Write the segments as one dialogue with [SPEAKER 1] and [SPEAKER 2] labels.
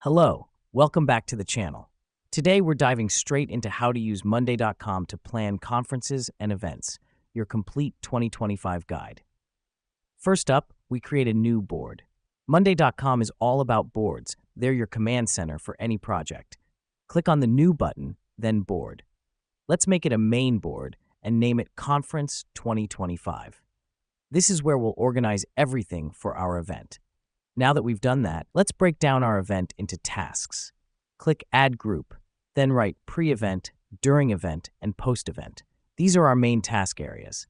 [SPEAKER 1] Hello, welcome back to the channel. Today we're diving straight into how to use Monday.com to plan conferences and events, your complete 2025 guide. First up, we create a new board. Monday.com is all about boards. They're your command center for any project. Click on the New button, then Board. Let's make it a main board and name it Conference 2025. This is where we'll organize everything for our event. Now that we've done that, let's break down our event into tasks. Click Add Group, then write Pre-event, During event, and Post-event. These are our main task areas.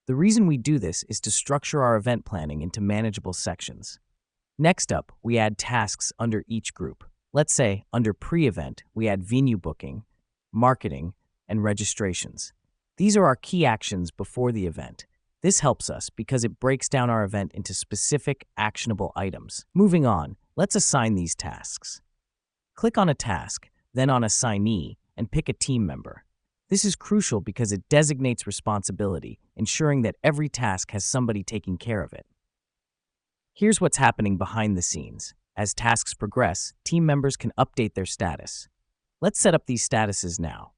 [SPEAKER 1] The reason we do this is to structure our event planning into manageable sections. Next up, we add tasks under each group. Let's say, under Pre-event, we add venue booking, marketing, and registrations. These are our key actions before the event. This helps us because it breaks down our event into specific, actionable items. Moving on, let's assign these tasks. Click on a task, then on Assignee, and pick a team member. This is crucial because it designates responsibility, ensuring that every task has somebody taking care of it. Here's what's happening behind the scenes. As tasks progress, team members can update their status. Let's set up these statuses now.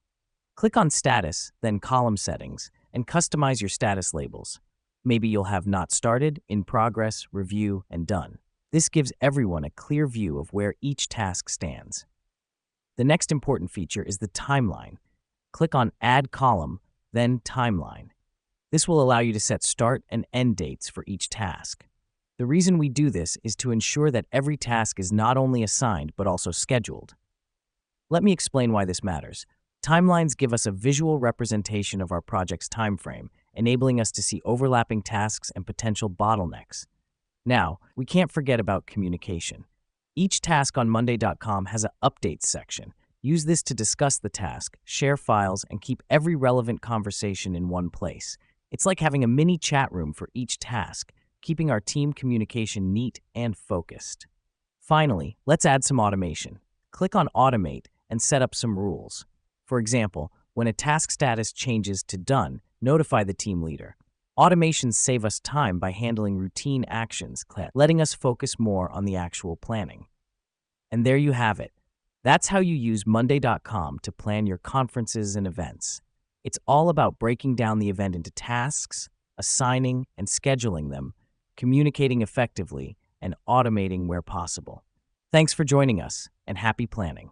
[SPEAKER 1] Click on Status, then Column Settings, and customize your status labels. Maybe you'll have Not Started, In Progress, Review, and Done. This gives everyone a clear view of where each task stands. The next important feature is the timeline. Click on Add Column, then Timeline. This will allow you to set start and end dates for each task. The reason we do this is to ensure that every task is not only assigned but also scheduled. Let me explain why this matters. Timelines give us a visual representation of our project's time frame, enabling us to see overlapping tasks and potential bottlenecks. Now, we can't forget about communication. Each task on Monday.com has an Updates section. Use this to discuss the task, share files, and keep every relevant conversation in one place. It's like having a mini chat room for each task, keeping our team communication neat and focused. Finally, let's add some automation. Click on Automate and set up some rules. For example, when a task status changes to Done, notify the team leader. Automations save us time by handling routine actions, letting us focus more on the actual planning. And there you have it. That's how you use Monday.com to plan your conferences and events. It's all about breaking down the event into tasks, assigning and scheduling them, communicating effectively, and automating where possible. Thanks for joining us, and happy planning.